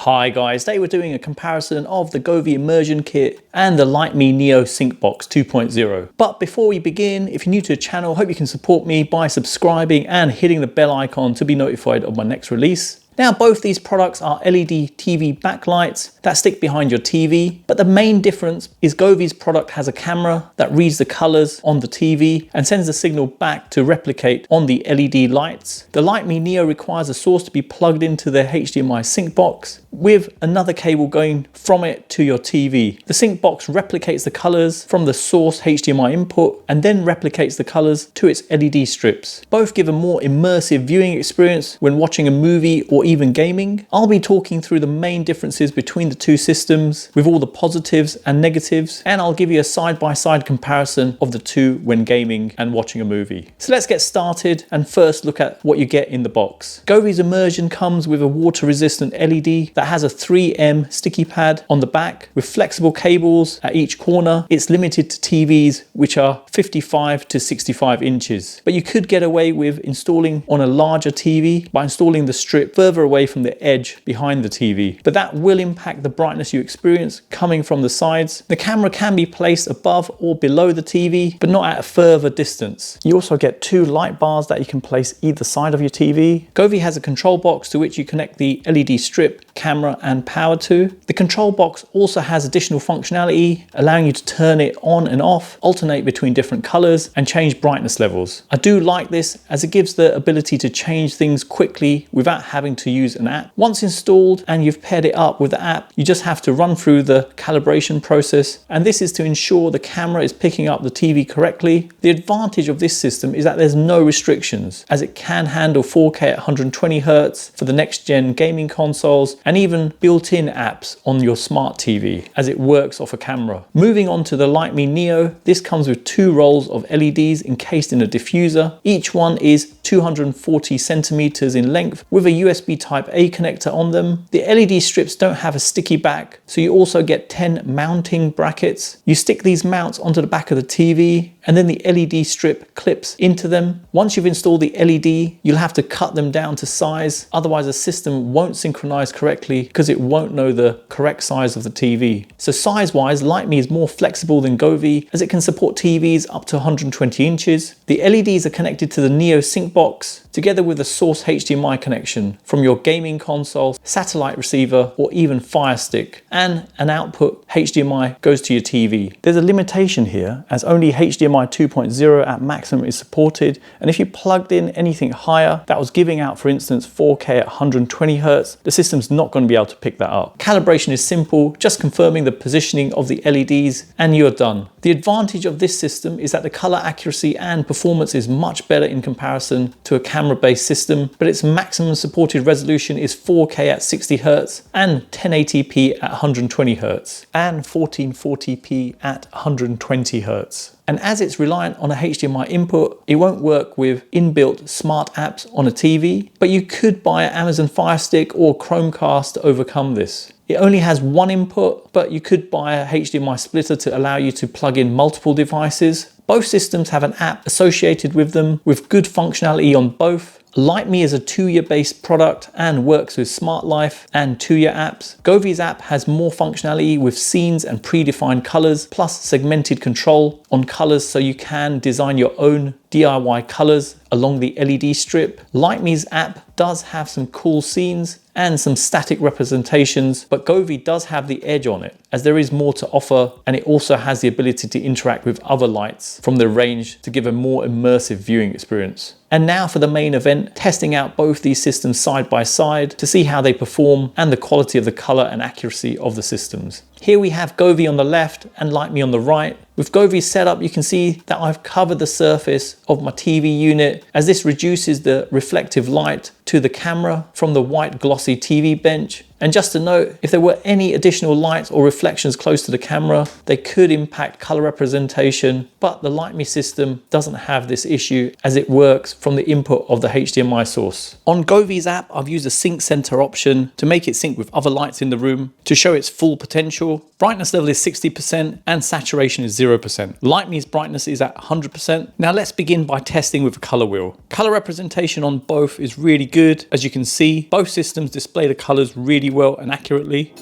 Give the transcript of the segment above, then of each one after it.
Hi guys, today we're doing a comparison of the Govee Immersion kit and the Lytmi Neo Sync Box 2.0. But before we begin, if you're new to the channel, hope you can support me by subscribing and hitting the bell icon to be notified of my next release. Now, both these products are LED TV backlights that stick behind your TV, but the main difference is Govee's product has a camera that reads the colors on the TV and sends the signal back to replicate on the LED lights. The Lytmi Neo requires a source to be plugged into the HDMI sync box with another cable going from it to your TV. The sync box replicates the colors from the source HDMI input and then replicates the colors to its LED strips. Both give a more immersive viewing experience when watching a movie or even gaming. I'll be talking through the main differences between the two systems with all the positives and negatives, and I'll give you a side-by-side comparison of the two when gaming and watching a movie. So let's get started and first look at what you get in the box. Govee's Immersion comes with a water-resistant LED that has a 3M sticky pad on the back with flexible cables at each corner. It's limited to TVs which are 55 to 65 inches, but you could get away with installing on a larger TV by installing the strip further away from the edge behind the TV, but that will impact the brightness you experience coming from the sides. The camera can be placed above or below the TV, but not at a further distance. You also get two light bars that you can place either side of your TV. Govee has a control box to which you connect the LED strip, camera and power to. The control box also has additional functionality, allowing you to turn it on and off, alternate between different colors and change brightness levels. I do like this as it gives the ability to change things quickly without having to use an app. Once installed and you've paired it up with the app, you just have to run through the calibration process, and this is to ensure the camera is picking up the TV correctly. The advantage of this system is that there's no restrictions, as it can handle 4K at 120 Hz for the next gen gaming consoles and even built-in apps on your smart TV, as it works off a camera. Moving on to the Lytmi Neo, this comes with two rolls of LEDs encased in a diffuser. Each one is 240 centimeters in length with a USB Type A connector on them. The LED strips don't have a sticky back, so you also get 10 mounting brackets. You stick these mounts onto the back of the TV and then the LED strip clips into them. Once you've installed the LED, you'll have to cut them down to size, otherwise the system won't synchronize correctly because it won't know the correct size of the TV. So size-wise, Lytmi is more flexible than Govee as it can support TVs up to 120 inches. The LEDs are connected to the Neo sync box together with a source HDMI connection from your gaming console, satellite receiver or even Fire Stick, and an output HDMI goes to your TV. There's a limitation here as only HDMI 2.0 at maximum is supported, and if you plugged in anything higher that was giving out, for instance, 4K at 120 Hz, the system's not going to be able to pick that up. Calibration is simple, just confirming the positioning of the LEDs and you're done. The advantage of this system is that the color accuracy and performance is much better in comparison to a camera-based system, but its maximum supported resolution is 4K at 60 Hz and 1080p at 120 Hz and 1440p at 120 Hz. And as it's reliant on a HDMI input, it won't work with inbuilt smart apps on a TV, but you could buy an Amazon Fire Stick or Chromecast to overcome this. It only has one input, but you could buy a HDMI splitter to allow you to plug in multiple devices. Both systems have an app associated with them with good functionality on both. Lytmi is a 2-year based product and works with Smart Life and 2-year apps. Govee's app has more functionality with scenes and predefined colors, plus segmented control on colors so you can design your own DIY colors along the LED strip. Lytmi's app does have some cool scenes and some static representations, but Govee does have the edge on it as there is more to offer, and it also has the ability to interact with other lights from the range to give a more immersive viewing experience. And now for the main event, testing out both these systems side by side to see how they perform and the quality of the color and accuracy of the systems. Here we have Govee on the left and Lytmi on the right. With Govee's setup, you can see that I've covered the surface of my TV unit as this reduces the reflective light to the camera from the white glossy TV bench. And just to note, if there were any additional lights or reflections close to the camera, they could impact color representation, but the Lytmi system doesn't have this issue as it works from the input of the HDMI source. On Govee's app, I've used a sync center option to make it sync with other lights in the room to show its full potential. Brightness level is 60% and saturation is 0%. Lytmi's brightness is at 100%. Now let's begin by testing with a color wheel. Color representation on both is really good. As you can see, both systems display the colors really well and accurately.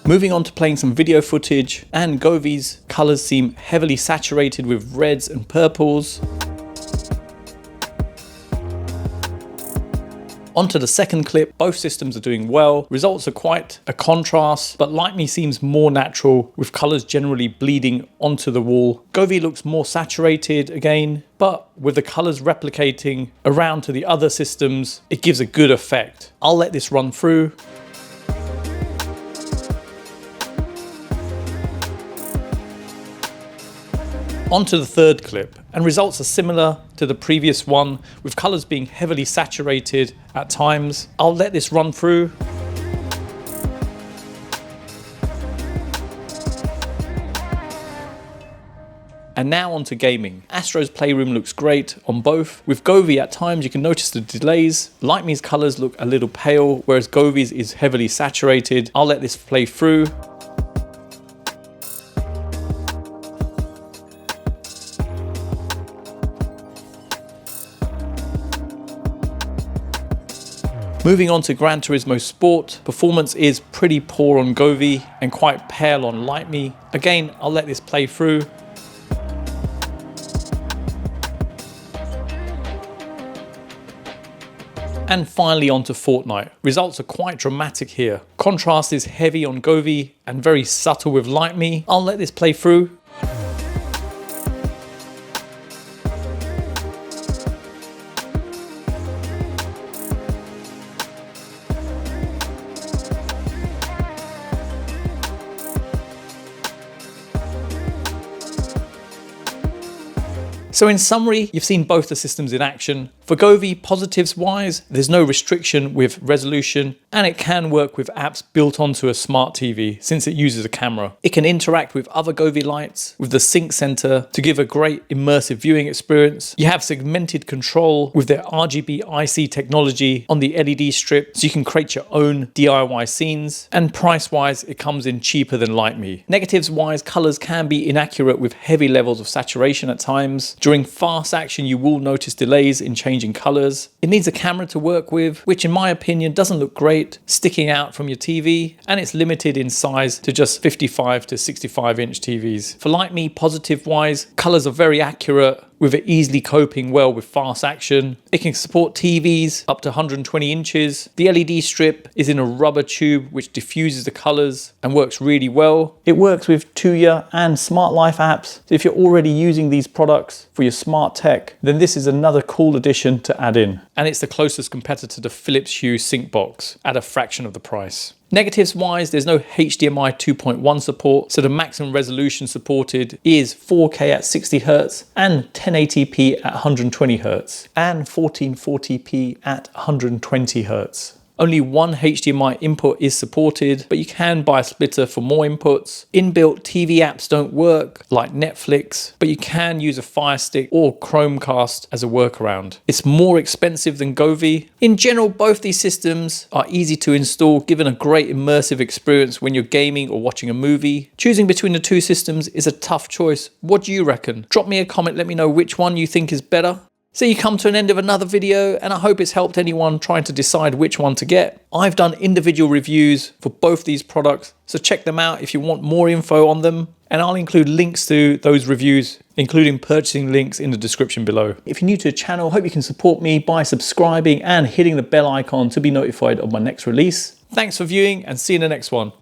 Moving on to playing some video footage, and Govee's colors seem heavily saturated with reds and purples. Onto the second clip, both systems are doing well. Results are quite a contrast, but Lytmi seems more natural, with colors generally bleeding onto the wall. Govee looks more saturated again, but with the colors replicating around to the other systems, it gives a good effect. I'll let this run through. Onto the third clip, and results are similar to the previous one, with colors being heavily saturated at times. I'll let this run through. And now onto gaming. Astro's Playroom looks great on both. With Govee, at times you can notice the delays. Lytmi's colors look a little pale, whereas Govee's is heavily saturated. I'll let this play through. Moving on to Gran Turismo Sport, performance is pretty poor on Govee and quite pale on Lytmi. Again, I'll let this play through. And finally onto Fortnite. Results are quite dramatic here. Contrast is heavy on Govee and very subtle with Lytmi. I'll let this play through. So in summary, you've seen both the systems in action. For Govee, positives wise, there's no restriction with resolution, and it can work with apps built onto a smart TV since it uses a camera. It can interact with other Govee lights with the sync center to give a great immersive viewing experience. You have segmented control with their RGB IC technology on the LED strip, so you can create your own DIY scenes. And price wise, it comes in cheaper than Lytmi. Negatives wise, colors can be inaccurate with heavy levels of saturation at times. During fast action, you will notice delays in changing colors. It needs a camera to work with, which in my opinion doesn't look great sticking out from your TV, and it's limited in size to just 55 to 65 inch TVs. For Lytmi, positive wise, colors are very accurate, with it easily coping well with fast action. It can support TVs up to 120 inches. The LED strip is in a rubber tube which diffuses the colors and works really well. It works with Tuya and Smart Life apps. So if you're already using these products for your smart tech, then this is another cool addition to add in. And it's the closest competitor to Philips Hue Sync Box at a fraction of the price. Negatives wise, there's no HDMI 2.1 support, so the maximum resolution supported is 4K at 60Hz and 1080p at 120Hz and 1440p at 120Hz. Only one HDMI input is supported, but you can buy a splitter for more inputs. Inbuilt TV apps don't work, like Netflix, but you can use a Fire Stick or Chromecast as a workaround. It's more expensive than Govee. In general, both these systems are easy to install, giving a great immersive experience when you're gaming or watching a movie. Choosing between the two systems is a tough choice. What do you reckon? Drop me a comment, let me know which one you think is better. So you come to an end of another video, and I hope it's helped anyone trying to decide which one to get. I've done individual reviews for both these products, so check them out if you want more info on them, and I'll include links to those reviews, including purchasing links, in the description below. If you're new to the channel, hope you can support me by subscribing and hitting the bell icon to be notified of my next release. Thanks for viewing, and see you in the next one.